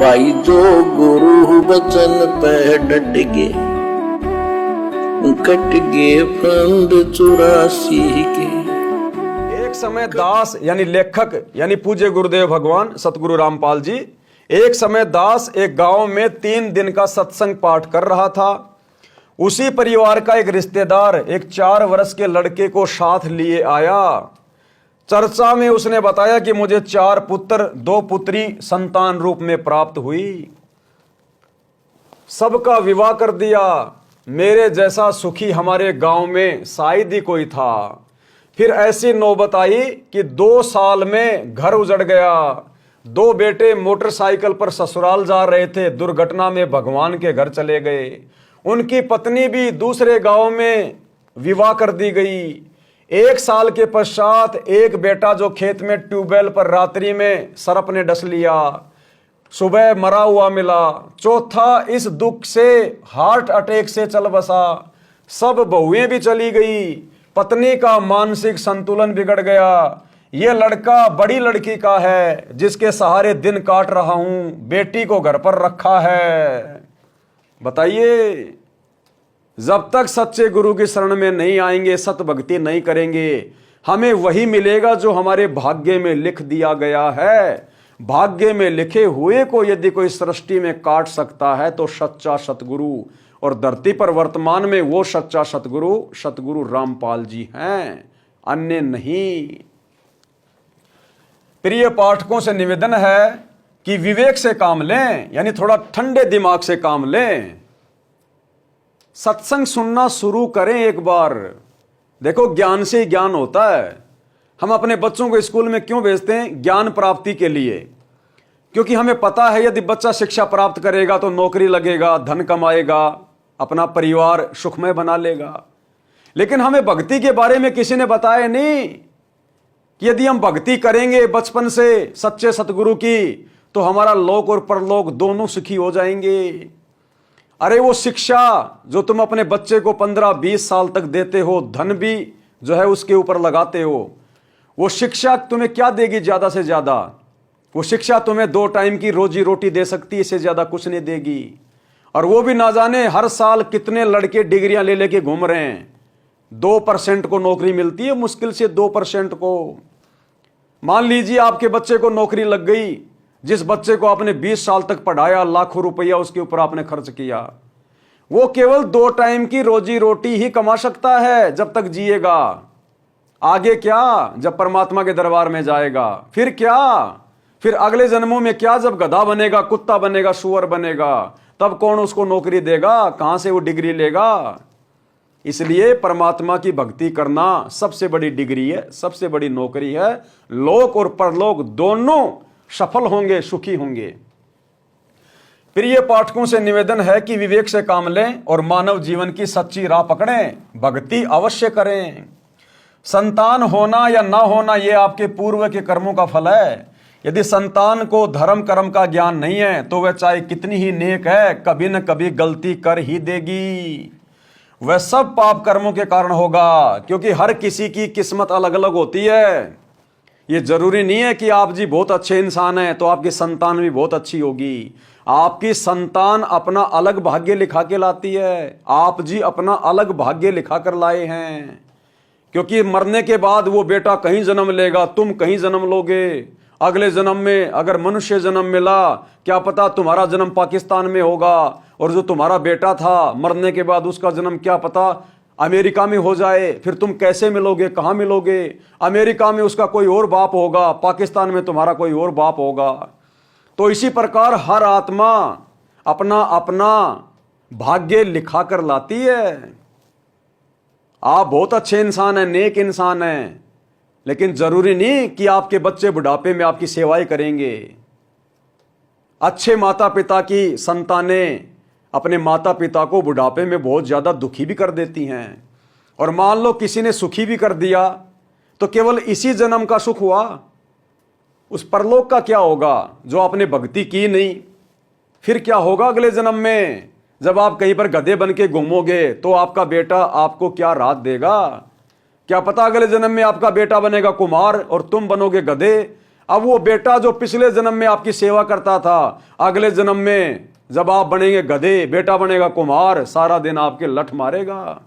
भाई जो गुरु बचन पे डट गे, कट गे फंद 84 के। एक समय दास यानी लेखक यानी पूज्य गुरुदेव भगवान सतगुरु रामपाल जी, एक समय दास एक गांव में 3 दिन का सत्संग पाठ कर रहा था। उसी परिवार का एक रिश्तेदार एक 4 वर्ष के लड़के को साथ लिए आया। चर्चा में उसने बताया कि मुझे 4 पुत्र 2 पुत्री संतान रूप में प्राप्त हुई, सबका विवाह कर दिया। मेरे जैसा सुखी हमारे गांव में शायद ही कोई था। फिर ऐसी नौबत आई कि 2 साल में घर उजड़ गया। 2 बेटे मोटरसाइकिल पर ससुराल जा रहे थे, दुर्घटना में भगवान के घर चले गए। उनकी पत्नी भी दूसरे गांव में विवाह कर दी गई। 1 साल के पश्चात एक बेटा जो खेत में ट्यूबवेल पर रात्रि में सर्प ने डस लिया, सुबह मरा हुआ मिला। चौथा इस दुख से हार्ट अटैक से चल बसा। सब बहुएं भी चली गई। पत्नी का मानसिक संतुलन बिगड़ गया। यह लड़का बड़ी लड़की का है जिसके सहारे दिन काट रहा हूं, बेटी को घर पर रखा है। बताइए, जब तक सच्चे गुरु की शरण में नहीं आएंगे, सत भक्ति नहीं करेंगे, हमें वही मिलेगा जो हमारे भाग्य में लिख दिया गया है। भाग्य में लिखे हुए को यदि कोई सृष्टि में काट सकता है तो सच्चा सतगुरु, और धरती पर वर्तमान में वो सच्चा सतगुरु सतगुरु रामपाल जी हैं, अन्य नहीं। प्रिय पाठकों से निवेदन है कि विवेक से काम लें, यानी थोड़ा ठंडे दिमाग से काम लें। सत्संग सुनना शुरू करें एक बार। देखो, ज्ञान से ही ज्ञान होता है। हम अपने बच्चों को स्कूल में क्यों भेजते हैं? ज्ञान प्राप्ति के लिए। क्योंकि हमें पता है यदि बच्चा शिक्षा प्राप्त करेगा तो नौकरी लगेगा, धन कमाएगा, अपना परिवार सुखमय बना लेगा। लेकिन हमें भक्ति के बारे में किसी ने बताया नहीं कि यदि हम भक्ति करेंगे बचपन से सच्चे सतगुरु की तो हमारा लोक और परलोक दोनों सुखी हो जाएंगे। अरे वो शिक्षा जो तुम अपने बच्चे को 15-20 साल तक देते हो, धन भी जो है उसके ऊपर लगाते हो, वो शिक्षा तुम्हें क्या देगी? ज्यादा से ज्यादा वो शिक्षा तुम्हें 2 टाइम की रोजी रोटी दे सकती है, इससे ज्यादा कुछ नहीं देगी। और वो भी ना जाने हर साल कितने लड़के डिग्रियां ले लेके घूम रहे हैं। 2% को नौकरी मिलती है, मुश्किल से 2% को। मान लीजिए आपके बच्चे को नौकरी लग गई, जिस बच्चे को आपने 20 साल तक पढ़ाया, लाखों रुपया उसके ऊपर आपने खर्च किया, वो केवल 2 टाइम की रोजी रोटी ही कमा सकता है जब तक जिएगा। आगे क्या? जब परमात्मा के दरबार में जाएगा फिर क्या? फिर अगले जन्मों में क्या? जब गधा बनेगा, कुत्ता बनेगा, सुअर बनेगा, तब कौन उसको नौकरी देगा? कहां से वो डिग्री लेगा? इसलिए परमात्मा की भक्ति करना सबसे बड़ी डिग्री है, सबसे बड़ी नौकरी है। लोक और परलोक दोनों सफल होंगे, सुखी होंगे। प्रिय पाठकों से निवेदन है कि विवेक से काम लें और मानव जीवन की सच्ची राह पकड़ें, भक्ति अवश्य करें। संतान होना या ना होना यह आपके पूर्व के कर्मों का फल है। यदि संतान को धर्म कर्म का ज्ञान नहीं है तो वह चाहे कितनी ही नेक है, कभी न कभी गलती कर ही देगी। वह सब पाप कर्मों के कारण होगा, क्योंकि हर किसी की किस्मत अलग अलग होती है। ये जरूरी नहीं है कि आप जी बहुत अच्छे इंसान हैं तो आपकी संतान भी बहुत अच्छी होगी। आपकी संतान अपना अलग भाग्य लिखा के लाती है, आप जी अपना अलग भाग्य लिखा कर लाए हैं। क्योंकि मरने के बाद वो बेटा कहीं जन्म लेगा, तुम कहीं जन्म लोगे। अगले जन्म में अगर मनुष्य जन्म मिला, क्या पता तुम्हारा जन्म पाकिस्तान में होगा, और जो तुम्हारा बेटा था मरने के बाद उसका जन्म क्या पता अमेरिका में हो जाए। फिर तुम कैसे मिलोगे? कहां मिलोगे? अमेरिका में उसका कोई और बाप होगा, पाकिस्तान में तुम्हारा कोई और बाप होगा। तो इसी प्रकार हर आत्मा अपना अपना भाग्य लिखा कर लाती है। आप बहुत अच्छे इंसान हैं, नेक इंसान हैं, लेकिन जरूरी नहीं कि आपके बच्चे बुढ़ापे में आपकी सेवाएं करेंगे। अच्छे माता पिता की संतानें अपने माता पिता को बुढ़ापे में बहुत ज्यादा दुखी भी कर देती हैं। और मान लो किसी ने सुखी भी कर दिया तो केवल इसी जन्म का सुख हुआ, उस परलोक का क्या होगा जो आपने भक्ति की नहीं? फिर क्या होगा अगले जन्म में? जब आप कहीं पर गधे बन के घूमोगे तो आपका बेटा आपको क्या राहत देगा? क्या पता अगले जन्म में आपका बेटा बनेगा कुमार और तुम बनोगे गधे। अब वो बेटा जो पिछले जन्म में आपकी सेवा करता था, अगले जन्म में जब आप बनेंगे गधे, बेटा बनेगा कुम्हार, सारा दिन आपके लठ मारेगा।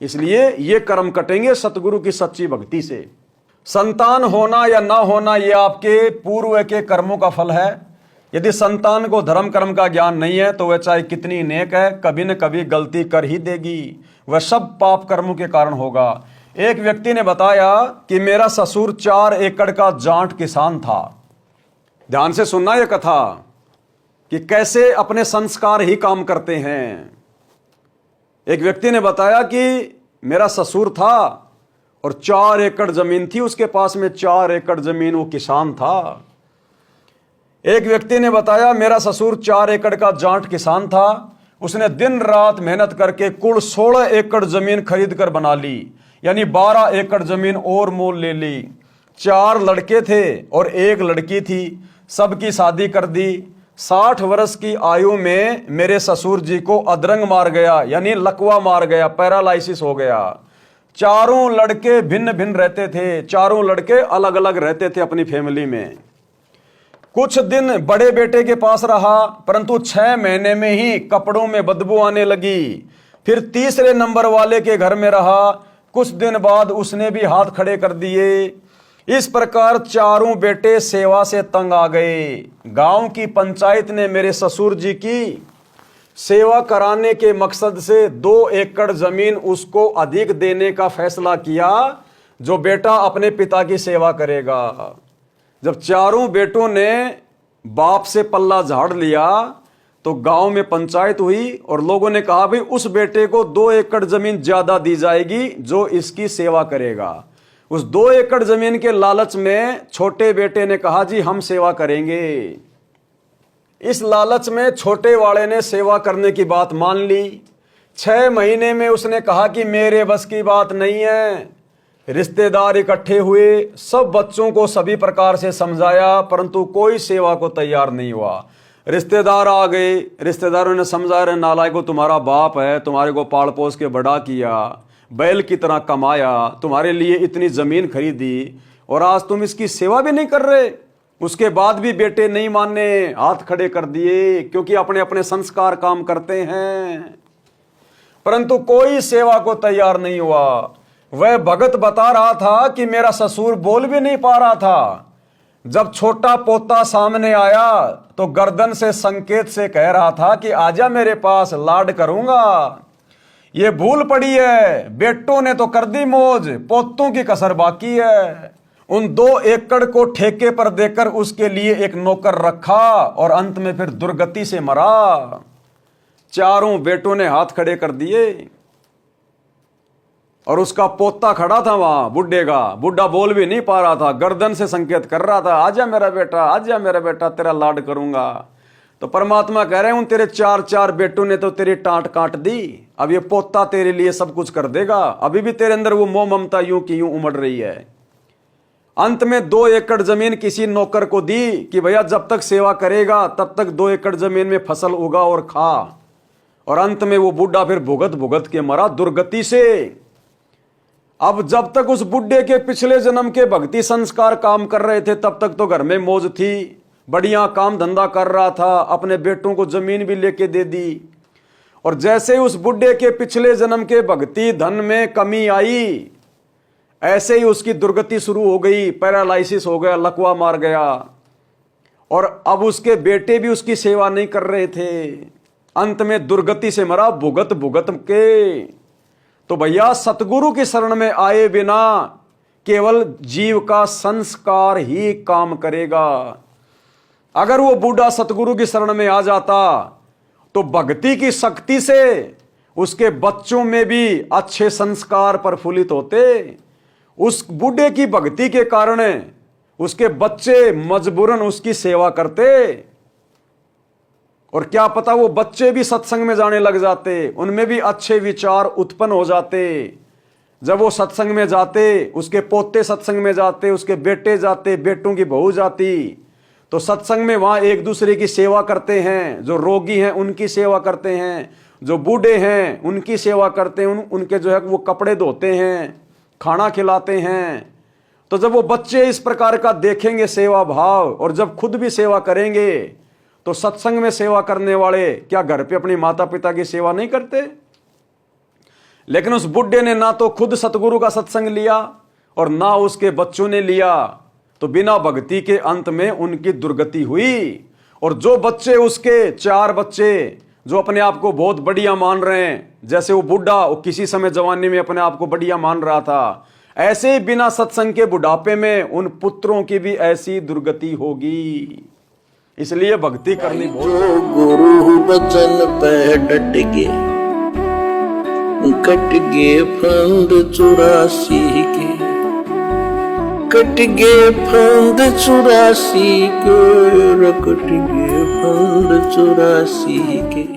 इसलिए ये कर्म कटेंगे सतगुरु की सच्ची भक्ति से। संतान होना या ना होना ये आपके पूर्व के कर्मों का फल है। यदि संतान को धर्म कर्म का ज्ञान नहीं है तो वह चाहे कितनी नेक है, कभी न कभी गलती कर ही देगी। वह सब पाप कर्मों के कारण होगा। एक व्यक्ति ने बताया कि मेरा ससुर 4 एकड़ का जाट किसान था। ध्यान से सुनना यह कथा कि कैसे अपने संस्कार ही काम करते हैं। एक व्यक्ति ने बताया कि मेरा ससुर था और 4 एकड़ जमीन थी उसके पास में, 4 एकड़ जमीन, वो किसान था। एक व्यक्ति ने बताया मेरा ससुर 4 एकड़ का जाट किसान था, उसने दिन रात मेहनत करके कुल 16 एकड़ जमीन खरीद कर बना ली, यानी 12 एकड़ जमीन और मोल ले ली। 4 लड़के थे और 1 लड़की थी, सबकी शादी कर दी। 60 वर्ष की आयु में मेरे ससुर जी को अधरंग मार गया, यानी लकवा मार गया, पैरालाइसिस हो गया। चारों लड़के भिन्न भिन्न रहते थे, चारों लड़के अलग अलग रहते थे अपनी फैमिली में। कुछ दिन बड़े बेटे के पास रहा, परंतु 6 महीने में ही कपड़ों में बदबू आने लगी। फिर तीसरे नंबर वाले के घर में रहा, कुछ दिन बाद उसने भी हाथ खड़े कर दिए। इस प्रकार चारों बेटे सेवा से तंग आ गए। गांव की पंचायत ने मेरे ससुर जी की सेवा कराने के मकसद से 2 एकड़ जमीन उसको अधिक देने का फैसला किया, जो बेटा अपने पिता की सेवा करेगा। जब चारों बेटों ने बाप से पल्ला झाड़ लिया तो गांव में पंचायत हुई और लोगों ने कहा भाई उस बेटे को 2 एकड़ जमीन ज्यादा दी जाएगी जो इसकी सेवा करेगा। उस 2 एकड़ जमीन के लालच में छोटे बेटे ने कहा जी हम सेवा करेंगे। इस लालच में छोटे वाले ने सेवा करने की बात मान ली। 6 महीने में उसने कहा कि मेरे बस की बात नहीं है। रिश्तेदार इकट्ठे हुए, सब बच्चों को सभी प्रकार से समझाया, परंतु कोई सेवा को तैयार नहीं हुआ। रिश्तेदार आ गए, रिश्तेदारों ने समझा, रहे नालायको तुम्हारा बाप है, तुम्हारे को पाल पोस के बड़ा किया, बैल की तरह कमाया, तुम्हारे लिए इतनी जमीन खरीदी और आज तुम इसकी सेवा भी नहीं कर रहे। उसके बाद भी बेटे नहीं माने, हाथ खड़े कर दिए, क्योंकि अपने अपने संस्कार काम करते हैं, परंतु कोई सेवा को तैयार नहीं हुआ। वह भगत बता रहा था कि मेरा ससुर बोल भी नहीं पा रहा था। जब छोटा पोता सामने आया तो गर्दन से संकेत से कह रहा था कि आजा मेरे पास, लाड करूंगा। ये भूल पड़ी है, बेटों ने तो कर दी मौज, पोतों की कसर बाकी है। उन 2 एकड़ को ठेके पर देकर उसके लिए एक नौकर रखा और अंत में फिर दुर्गति से मरा। चारों बेटों ने हाथ खड़े कर दिए और उसका पोता खड़ा था वहां, बुढ़ा बोल भी नहीं पा रहा था, गर्दन से संकेत कर रहा था, आजा मेरा बेटा, आजा मेरा बेटा, तेरा लाड करूंगा। तो परमात्मा कह रहे हैं उन तेरे 4 बेटों ने तो तेरी टांट काट दी, अब ये पोता तेरे लिए सब कुछ कर देगा। अभी भी तेरे अंदर वो मोह ममता यूं की यूं उमड़ रही है। अंत में 2 एकड़ जमीन किसी नौकर को दी कि भैया जब तक सेवा करेगा तब तक 2 एकड़ जमीन में फसल उगा और खा। और अंत में वो बुढ़ा फिर भुगत भुगत के मरा दुर्गति से। अब जब तक उस बुढ़े के पिछले जन्म के भक्ति संस्कार काम कर रहे थे तब तक तो घर में मौज थी, बढ़िया काम धंधा कर रहा था, अपने बेटों को जमीन भी लेके दे दी। और जैसे उस बुढ़े के पिछले जन्म के भक्ति धन में कमी आई, ऐसे ही उसकी दुर्गति शुरू हो गई, पैरालाइसिस हो गया, लकवा मार गया। और अब उसके बेटे भी उसकी सेवा नहीं कर रहे थे, अंत में दुर्गति से मरा भुगत भुगत के। तो भैया सतगुरु की शरण में आए बिना केवल जीव का संस्कार ही काम करेगा। अगर वो बूढ़ा सतगुरु की शरण में आ जाता तो भक्ति की शक्ति से उसके बच्चों में भी अच्छे संस्कार प्रफुल्लित होते। उस बूढ़े की भक्ति के कारण उसके बच्चे मजबूरन उसकी सेवा करते और क्या पता वो बच्चे भी सत्संग में जाने लग जाते, उनमें भी अच्छे विचार उत्पन्न हो जाते। जब वो सत्संग में जाते, उसके पोते सत्संग में जाते, उसके बेटे जाते, बेटों की बहू जाती, तो सत्संग में वहां एक दूसरे की सेवा करते हैं। जो रोगी हैं उनकी सेवा करते हैं, जो बूढ़े हैं उनकी सेवा करते हैं, उनके जो है वो कपड़े धोते हैं, खाना खिलाते हैं। तो जब वो बच्चे इस प्रकार का देखेंगे सेवा भाव, और जब खुद भी सेवा करेंगे, तो सत्संग में सेवा करने वाले क्या घर पे अपनी माता पिता की सेवा नहीं करते? लेकिन उस बुढ़े ने ना तो खुद सतगुरु का सत्संग लिया और ना उसके बच्चों ने लिया, तो बिना भक्ति के अंत में उनकी दुर्गति हुई। और जो बच्चे उसके, 4 बच्चे जो अपने आप को बहुत बढ़िया मान रहे हैं, जैसे वो बुढ़ा वो किसी समय जवानी में अपने आप को बढ़िया मान रहा था, ऐसे ही बिना सत्संग के बुढ़ापे में उन पुत्रों की भी ऐसी दुर्गति होगी। इसलिए भक्ति करनी बहुत। जो गुरु बचन पे डट गे, कट गे फंद 84 के, कट गे फंद 84 के, कट गे फंद 84 के।